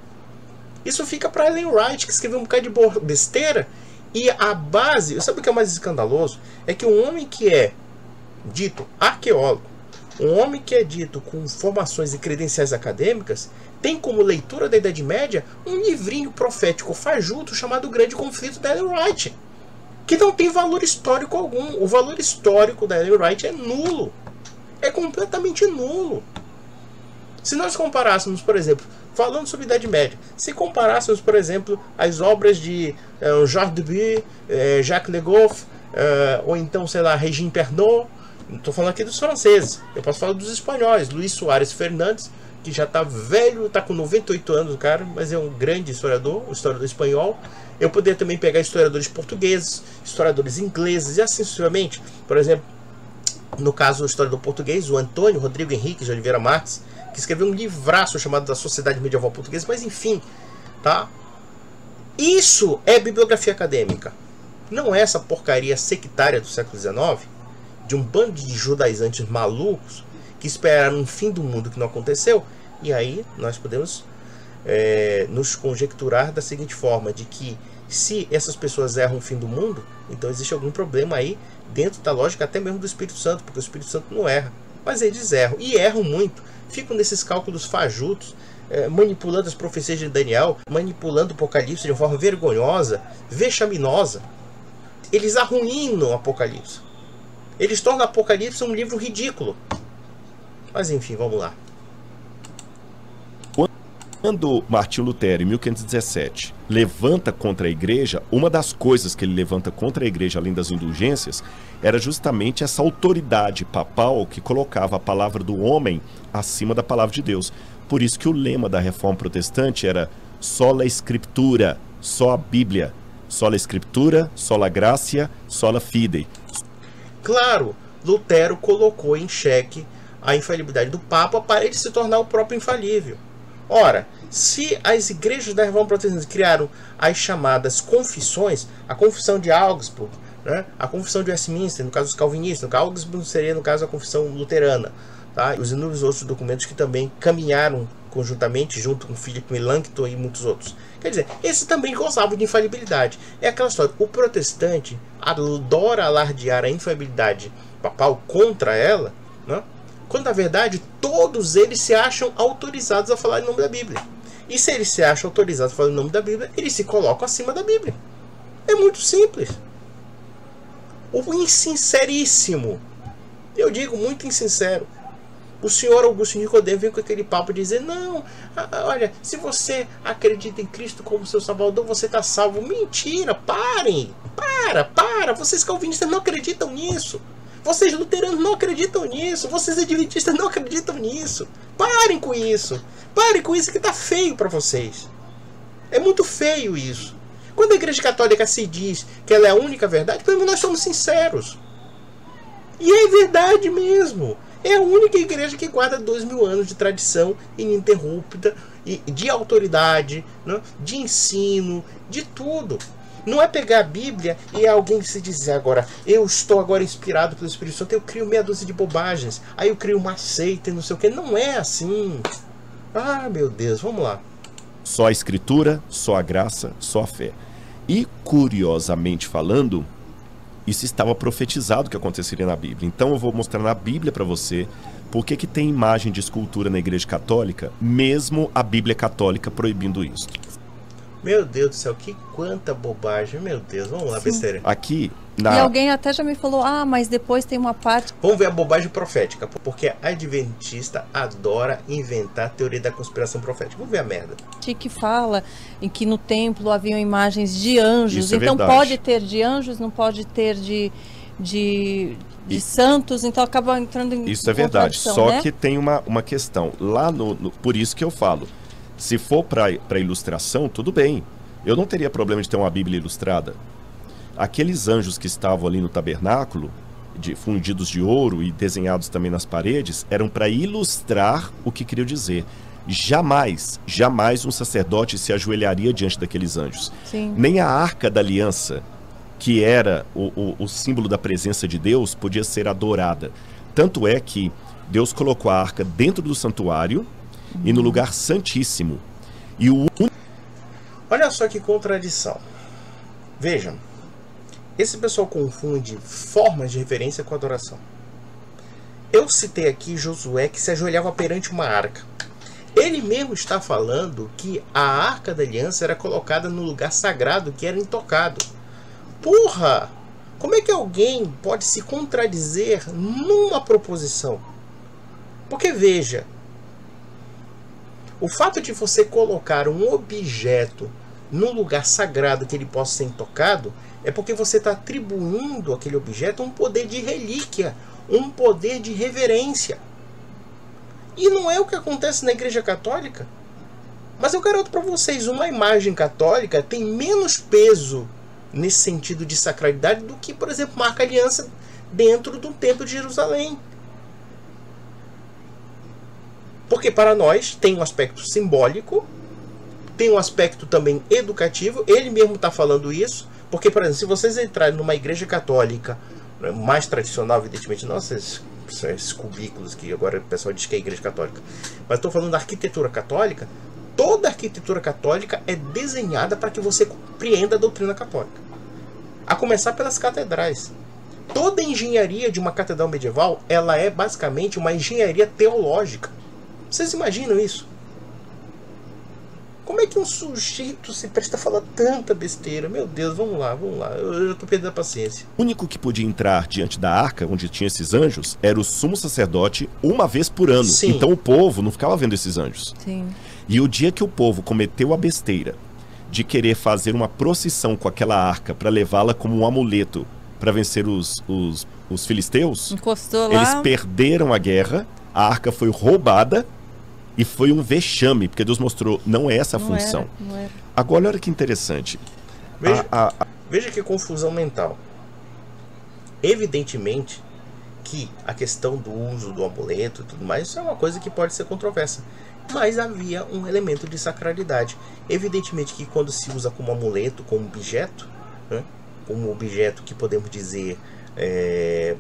Isso fica para Ellen White, que escreveu um bocado de besteira. E a base, sabe o que é mais escandaloso? É que um homem que é dito arqueólogo, um homem que é dito com formações e credenciais acadêmicas, tem como leitura da Idade Média um livrinho profético fajuto chamado Grande Conflito da Ellen White, que não tem valor histórico algum. O valor histórico da Ellen White é nulo. É completamente nulo. Se nós comparássemos, por exemplo, falando sobre a Idade Média, se comparássemos, por exemplo, as obras de Georges Duby, Jacques Le Goff, ou então, sei lá, Régine Pernod, estou falando aqui dos franceses, eu posso falar dos espanhóis, Luís Soares Fernandes, que já está velho, está com 98 anos, cara, mas é um grande historiador, um historiador espanhol. Eu poderia também pegar historiadores portugueses, historiadores ingleses e assim sucessivamente. Por exemplo, no caso do historiador português, o Antônio Rodrigo Henrique de Oliveira Marques, que escreveu um livraço chamado Da Sociedade Medieval Portuguesa, mas enfim, tá? Isso é bibliografia acadêmica. Não é essa porcaria sectária do século XIX, de um bando de judaizantes malucos que esperaram um fim do mundo que não aconteceu. E aí nós podemos nos conjecturar da seguinte forma, de que se essas pessoas erram o fim do mundo, então existe algum problema aí dentro da lógica até mesmo do Espírito Santo, porque o Espírito Santo não erra, mas eles erram, e erram muito, ficam nesses cálculos fajutos, manipulando as profecias de Daniel, manipulando o Apocalipse de uma forma vergonhosa, vexaminosa. Eles arruinam o Apocalipse, eles tornam o Apocalipse um livro ridículo. Mas enfim, vamos lá.
Quando Martinho Lutero, em 1517, levanta contra a igreja, uma das coisas que ele levanta contra a igreja, além das indulgências, era justamente essa autoridade papal que colocava a palavra do homem acima da palavra de Deus. Por isso que o lema da Reforma Protestante era sola Escritura, só a Bíblia, sola Escritura, sola Gratia, sola Fidei.
Claro, Lutero colocou em xeque a infalibilidade do Papa para ele se tornar o próprio infalível. Ora, se as igrejas da Reforma Protestante criaram as chamadas confissões, a confissão de Augsburg, né, a confissão de Westminster, no caso dos calvinistas, no caso Augsburg seria no caso a confissão luterana, tá? E os inúmeros outros documentos que também caminharam conjuntamente junto com Philip Melanchthon e muitos outros. Quer dizer, esses também gozavam de infalibilidade. É aquela história, o protestante adora alardear a infalibilidade papal contra ela, né? Quando na verdade todos eles se acham autorizados a falar em nome da Bíblia. E se eles se acham autorizados a falar em nome da Bíblia, eles se colocam acima da Bíblia. É muito simples. O insinceríssimo, eu digo muito insincero, o senhor Augusto Nicodemo vem com aquele papo de dizer, não, olha, se você acredita em Cristo como seu Salvador, você está salvo. Mentira, parem, para, vocês calvinistas não acreditam nisso. Vocês luteranos não acreditam nisso. Vocês adventistas não acreditam nisso. Parem com isso. Parem com isso que tá feio para vocês. É muito feio isso. Quando a Igreja Católica se diz que ela é a única verdade, pelo menos nós somos sinceros. E é verdade mesmo. É a única igreja que guarda 2000 anos de tradição ininterrupta, de autoridade, né, de ensino, de tudo. Não é pegar a Bíblia e alguém se dizer agora, eu estou agora inspirado pelo Espírito Santo, eu crio meia dúzia de bobagens, aí eu crio uma seita e não sei o que. Não é assim. Ah, meu Deus, vamos lá.
Só a Escritura, só a graça, só a fé. E, curiosamente falando, isso estava profetizado que aconteceria na Bíblia. Então eu vou mostrar na Bíblia para você por que tem imagem de escultura na Igreja Católica, mesmo a Bíblia Católica proibindo isso.
Meu Deus do céu, quanta bobagem, meu Deus, vamos lá, besteira.
Aqui,
E alguém até já me falou, mas depois tem uma parte...
Vamos ver a bobagem profética, porque a adventista adora inventar teoria da conspiração profética. Vamos ver a merda.
Que fala em que no templo haviam imagens de anjos,
isso
então
verdade.
Pode ter de anjos, não pode ter de santos, então acaba entrando em
isso é verdade, só
né?
que tem uma questão, lá por isso que eu falo, se for para ilustração, tudo bem. Eu não teria problema de ter uma Bíblia ilustrada. Aqueles anjos que estavam ali no tabernáculo, fundidos de ouro e desenhados também nas paredes, eram para ilustrar o que queria dizer. Jamais um sacerdote se ajoelharia diante daqueles anjos.
Sim.
Nem a Arca da Aliança, que era o símbolo da presença de Deus, podia ser adorada. Tanto é que Deus colocou a arca dentro do santuário, e no lugar santíssimo. E
olha só que contradição. Vejam, esse pessoal confunde formas de reverência com adoração. Eu citei aqui Josué que se ajoelhava perante uma arca. Ele mesmo está falando que a Arca da Aliança era colocada no lugar sagrado que era intocado. Porra! Como é que alguém pode se contradizer numa proposição? Porque veja, o fato de você colocar um objeto num lugar sagrado que ele possa ser intocado é porque você está atribuindo àquele objeto um poder de relíquia, um poder de reverência. E não é o que acontece na Igreja Católica. Mas eu garanto para vocês, uma imagem católica tem menos peso nesse sentido de sacralidade do que, por exemplo, uma arca-aliança dentro do Templo de Jerusalém. Porque para nós tem um aspecto simbólico, tem um aspecto também educativo. Ele mesmo está falando isso, porque, por exemplo, se vocês entrarem numa igreja católica mais tradicional, evidentemente, não esses cubículos que agora o pessoal diz que é a Igreja Católica, mas estou falando da arquitetura católica. Toda a arquitetura católica é desenhada para que você compreenda a doutrina católica. A começar pelas catedrais. Toda a engenharia de uma catedral medieval, ela é basicamente uma engenharia teológica. Vocês imaginam isso? Como é que um sujeito se presta a falar tanta besteira? Meu Deus, vamos lá. Eu estou perdendo a paciência.
O único que podia entrar diante da arca, onde tinha esses anjos, era o sumo sacerdote uma vez por ano.
Sim.
Então o povo não ficava vendo esses anjos.
Sim.
E o dia que o povo cometeu a besteira de querer fazer uma procissão com aquela arca para levá-la como um amuleto para vencer os filisteus,
Encostou lá.
eles perderam a guerra, a arca foi roubada e foi um vexame, porque Deus mostrou, não é essa a função.
Não era.
Agora, olha que interessante.
Veja que confusão mental. Evidentemente que a questão do uso do amuleto e tudo mais, isso é uma coisa que pode ser controversa. Mas havia um elemento de sacralidade. Evidentemente que quando se usa como amuleto, como objeto, né, como objeto que podemos dizer,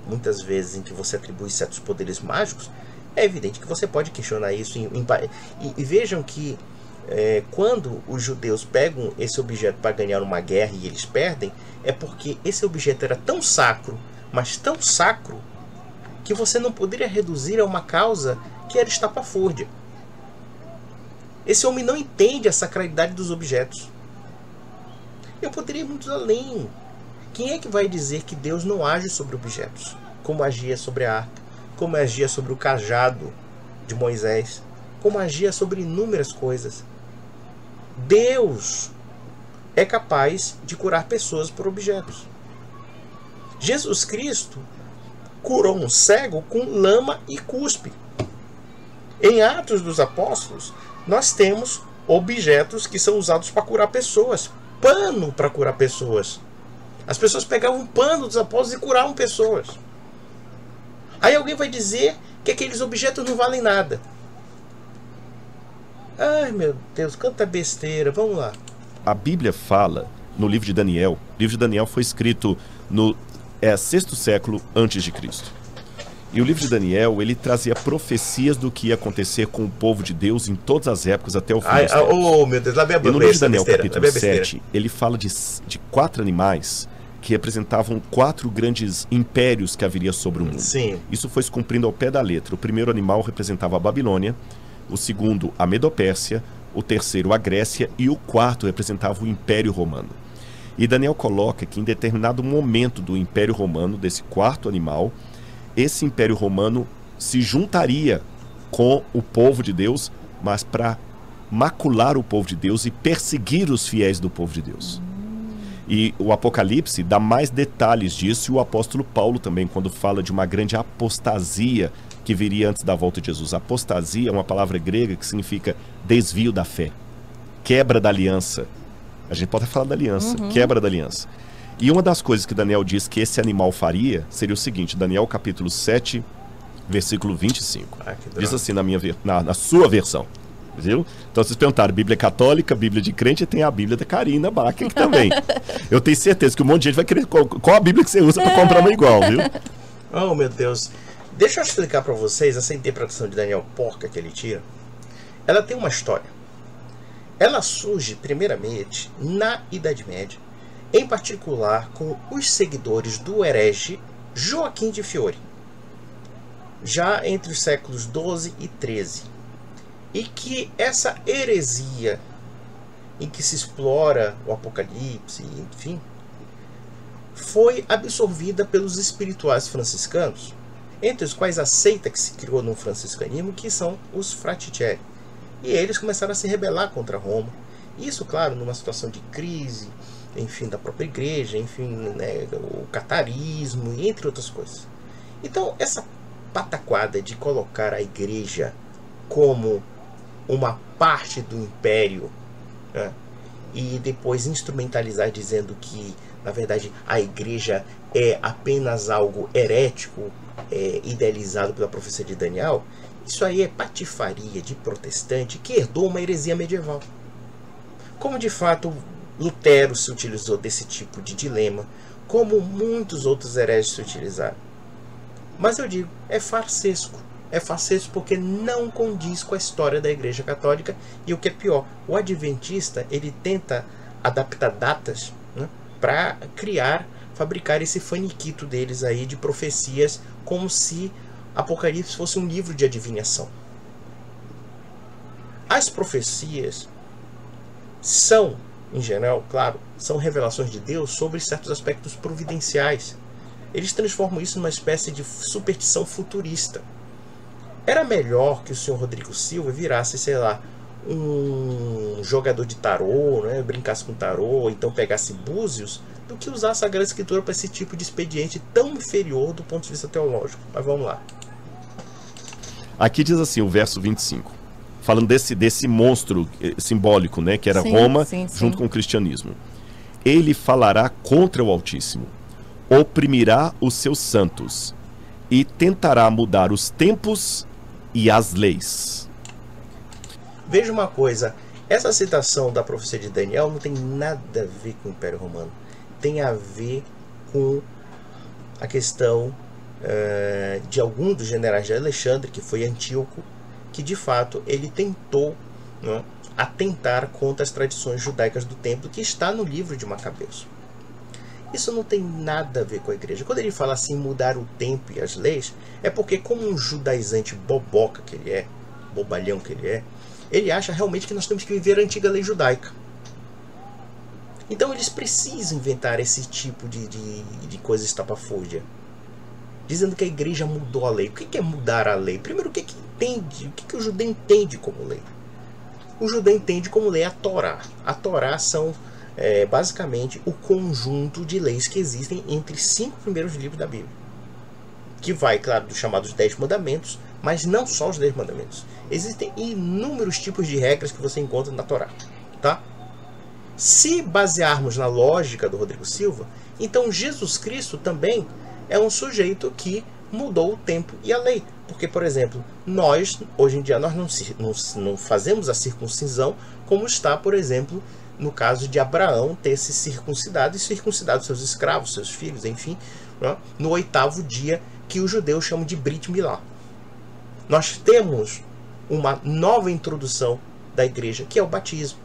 muitas vezes em que você atribui certos poderes mágicos, é evidente que você pode questionar isso. E vejam que quando os judeus pegam esse objeto para ganhar uma guerra e eles perdem, é porque esse objeto era tão sacro, mas tão sacro, que você não poderia reduzir a uma causa que era estapafúrdia. Esse homem não entende a sacralidade dos objetos. Eu poderia ir muito além. Quem é que vai dizer que Deus não age sobre objetos? Como agia sobre a arca, como agia sobre o cajado de Moisés, como agia sobre inúmeras coisas. Deus é capaz de curar pessoas por objetos. Jesus Cristo curou um cego com lama e cuspe. Em Atos dos Apóstolos, nós temos objetos que são usados para curar pessoas. Pano para curar pessoas. As pessoas pegavam pano dos apóstolos e curavam pessoas. Aí alguém vai dizer que aqueles objetos não valem nada. Ai, meu Deus, quanta besteira. Vamos lá.
A Bíblia fala no livro de Daniel. O livro de Daniel foi escrito no 6º século antes de Cristo. E o livro de Daniel, ele trazia profecias do que ia acontecer com o povo de Deus em todas as épocas até o fim dos tempos.
Oh, meu Deus, lá vem a
E no livro de Daniel, capítulo 7, ele fala de 4 animais que representavam 4 grandes impérios que haveria sobre o mundo.
Sim.
Isso foi se cumprindo ao pé da letra. O primeiro animal representava a Babilônia, o segundo a Medopérsia, o terceiro a Grécia e o quarto representava o Império Romano. E Daniel coloca que em determinado momento do Império Romano, desse quarto animal, esse Império Romano se juntaria com o povo de Deus, mas para macular o povo de Deus e perseguir os fiéis do povo de Deus. E o Apocalipse dá mais detalhes disso, e o apóstolo Paulo também, quando fala de uma grande apostasia que viria antes da volta de Jesus. Apostasia é uma palavra grega que significa desvio da fé, quebra da aliança. A gente pode falar da aliança, quebra da aliança. E uma das coisas que Daniel diz que esse animal faria seria o seguinte, Daniel capítulo 7, versículo 25. Diz assim na sua versão. Viu? Então vocês perguntaram, Bíblia católica, Bíblia de crente, e tem a Bíblia da Karina Bach aqui também. Eu tenho certeza que um monte de gente vai querer qual a Bíblia que você usa para comprar uma igual, viu?
Oh, meu Deus. Deixa eu explicar para vocês essa interpretação de Daniel porca que ele tira. Ela tem uma história. Ela surge primeiramente na Idade Média, em particular com os seguidores do herege Joaquim de Fiore, já entre os séculos 12 e 13, e que essa heresia em que se explora o Apocalipse, enfim, foi absorvida pelos espirituais franciscanos, entre os quais a seita que se criou no franciscanismo, que são os Fraticelli. E eles começaram a se rebelar contra Roma. Isso, claro, numa situação de crise, enfim, da própria igreja, enfim, né, o catarismo, entre outras coisas. Então, essa pataquada de colocar a igreja como uma parte do império, né, e depois instrumentalizar dizendo que, na verdade, a igreja é apenas algo herético, idealizado pela profecia de Daniel, isso aí é patifaria de protestante que herdou uma heresia medieval. Como de fato Lutero se utilizou desse tipo de dilema, como muitos outros hereges se utilizaram. Mas eu digo, é farsesco. É farsesco porque não condiz com a história da Igreja Católica. E o que é pior, o adventista, ele tenta adaptar datas, né, para fabricar esse faniquito deles aí de profecias, como se Apocalipse fosse um livro de adivinhação. As profecias são, em geral, claro, são revelações de Deus sobre certos aspectos providenciais. Eles transformam isso numa espécie de superstição futurista. Era melhor que o senhor Rodrigo Silva virasse, sei lá, um jogador de tarô, né, brincasse com tarô, ou então pegasse búzios, do que usar a Sagrada Escritura para esse tipo de expediente tão inferior do ponto de vista teológico. Mas vamos lá.
Aqui diz assim, o verso 25, falando desse monstro simbólico, né, que era Roma, junto com o cristianismo. Ele falará contra o Altíssimo, oprimirá os seus santos e tentará mudar os tempos e as leis.
Veja uma coisa, essa citação da profecia de Daniel não tem nada a ver com o Império Romano. Tem a ver com a questão de algum dos generais de Alexandre, que foi Antíoco, que de fato ele tentou, né, atentar contra as tradições judaicas do templo, que está no livro de Macabeus. Isso não tem nada a ver com a igreja. Quando ele fala assim, mudar o tempo e as leis, é porque, como um judaizante boboca que ele é, bobalhão que ele acha realmente que nós temos que viver a antiga lei judaica. Então eles precisam inventar esse tipo de coisa estapafúrdia, dizendo que a igreja mudou a lei. O que é mudar a lei? Primeiro, o que o judeu entende como lei? O judeu entende como lei a Torá. A Torá são basicamente o conjunto de leis que existem entre os 5 primeiros livros da Bíblia, que vai, claro, dos chamados 10 mandamentos, mas não só os 10 mandamentos. Existem inúmeros tipos de regras que você encontra na Torá, tá? Se basearmos na lógica do Rodrigo Silva, então Jesus Cristo também é um sujeito que mudou o tempo e a lei. Porque, por exemplo, nós, hoje em dia, nós não fazemos a circuncisão como está, por exemplo, no caso de Abraão ter se circuncidado e circuncidado seus escravos, seus filhos, enfim, né, no 8º dia, que os judeus chamam de Brit Milá. Nós temos uma nova introdução da igreja, que é o batismo.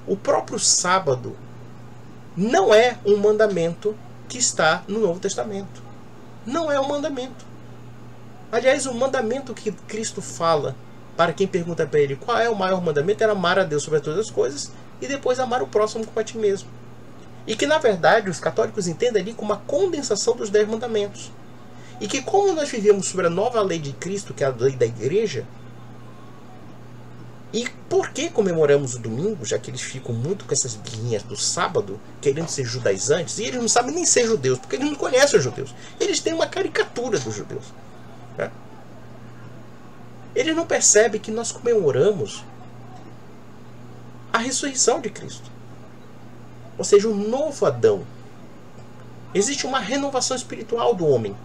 O próprio sábado não é um mandamento que está no Novo Testamento. Não é um mandamento. Aliás, o mandamento que Cristo fala para quem pergunta para ele qual é o maior mandamento era amar a Deus sobre todas as coisas e depois amar o próximo como a ti mesmo. E que, na verdade, os católicos entendem ali como uma condensação dos 10 mandamentos. E que, como nós vivemos sobre a nova lei de Cristo, que é a lei da igreja, e por que comemoramos o domingo, já que eles ficam muito com essas birrinhas do sábado, querendo ser judaizantes, e eles não sabem nem ser judeus, porque eles não conhecem os judeus. Eles têm uma caricatura dos judeus, né? Eles não percebem que nós comemoramos a ressurreição de Cristo. Ou seja, o novo Adão. Existe uma renovação espiritual do homem.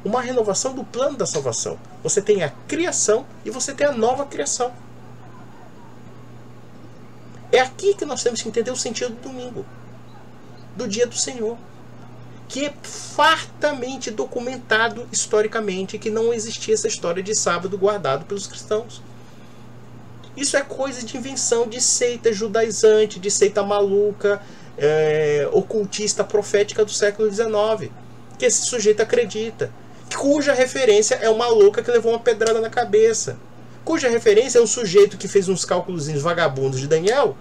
Uma renovação do plano da salvação. Você tem a criação e você tem a nova criação. É aqui que nós temos que entender o sentido do domingo. Do dia do Senhor. Que é fartamente documentado historicamente que não existia essa história de sábado guardado pelos cristãos. Isso é coisa de invenção de seita judaizante, de seita maluca, ocultista profética do século XIX, que esse sujeito acredita, cuja referência é uma louca que levou uma pedrada na cabeça, cuja referência é um sujeito que fez uns cálculos vagabundos de Daniel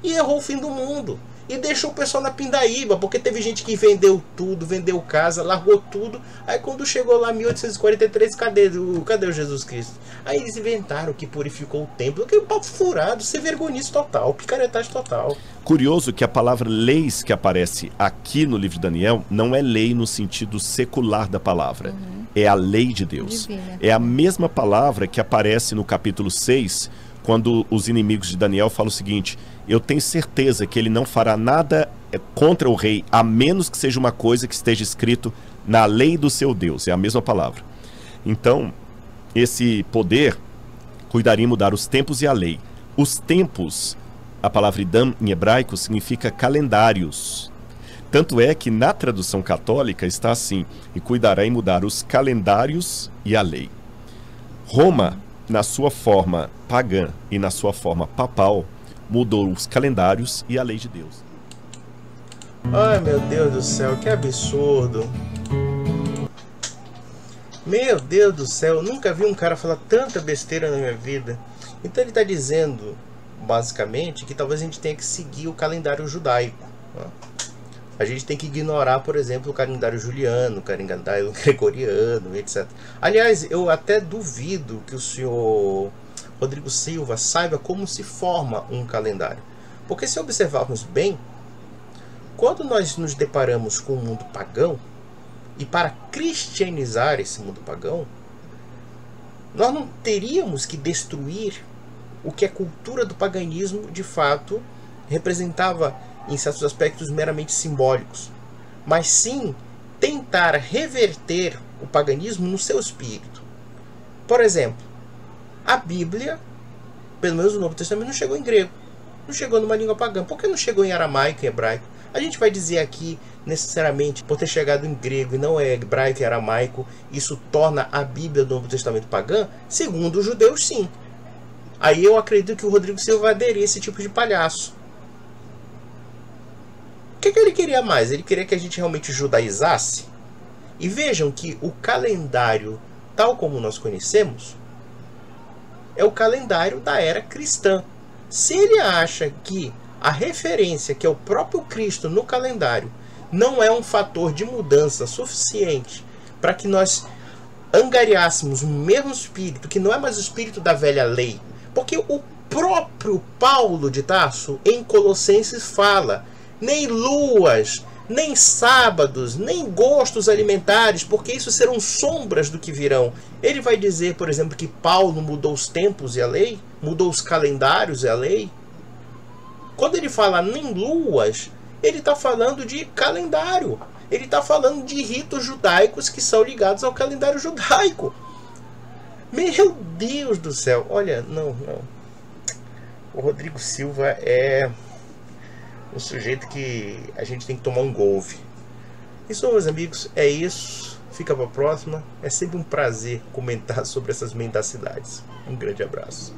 e errou o fim do mundo. E deixou o pessoal na pindaíba, porque teve gente que vendeu tudo, vendeu casa, largou tudo. Aí quando chegou lá em 1843, cadê o Jesus Cristo? Aí eles inventaram que purificou o templo. Que papo furado, ser vergonhice total, picaretagem total.
Curioso que a palavra leis que aparece aqui no livro de Daniel não é lei no sentido secular da palavra. É a lei de Deus. Divina. É a mesma palavra que aparece no capítulo 6, quando os inimigos de Daniel falam o seguinte: eu tenho certeza que ele não fará nada contra o rei, a menos que seja uma coisa que esteja escrito na lei do seu Deus. É a mesma palavra. Então, esse poder cuidaria em mudar os tempos e a lei. Os tempos, a palavra idam em hebraico significa calendários. Tanto é que na tradução católica está assim: e cuidará em mudar os calendários e a lei. Roma, na sua forma pagã e na sua forma papal, mudou os calendários e a lei de Deus.
Ai, meu Deus do céu, que absurdo. Meu Deus do céu, nunca vi um cara falar tanta besteira na minha vida. Então ele está dizendo, basicamente, que talvez a gente tenha que seguir o calendário judaico, né? A gente tem que ignorar, por exemplo, o calendário juliano, o calendário gregoriano, etc. Aliás, eu até duvido que o senhor Rodrigo Silva saiba como se forma um calendário. Porque se observarmos bem, quando nós nos deparamos com o mundo pagão, e para cristianizar esse mundo pagão, nós não teríamos que destruir o que a cultura do paganismo de fato representava em certos aspectos meramente simbólicos, mas sim tentar reverter o paganismo no seu espírito. Por exemplo, a Bíblia, pelo menos o Novo Testamento, não chegou em grego, não chegou numa língua pagã. Por que não chegou em aramaico e hebraico? A gente vai dizer aqui, necessariamente, por ter chegado em grego e não é hebraico e aramaico, isso torna a Bíblia do Novo Testamento pagã? Segundo os judeus, sim. Aí eu acredito que o Rodrigo Silva vai aderir a esse tipo de palhaço. O que ele queria mais? Ele queria que a gente realmente judaizasse? E vejam que o calendário, tal como nós conhecemos, é o calendário da era cristã. Se ele acha que a referência, que é o próprio Cristo no calendário, não é um fator de mudança suficiente para que nós angariássemos o mesmo espírito, que não é mais o espírito da velha lei, porque o próprio Paulo de Tarso, em Colossenses, fala: nem luas, nem sábados, nem gostos alimentares, porque isso serão sombras do que virão. Ele vai dizer, por exemplo, que Paulo mudou os tempos e a lei, mudou os calendários e a lei. Quando ele fala nem luas, ele está falando de calendário. Ele está falando de ritos judaicos que são ligados ao calendário judaico. Meu Deus do céu. Olha, não. O Rodrigo Silva é um sujeito que a gente tem que tomar um golpe. Isso, meus amigos, é isso. Fica para a próxima. É sempre um prazer comentar sobre essas mendacidades. Um grande abraço.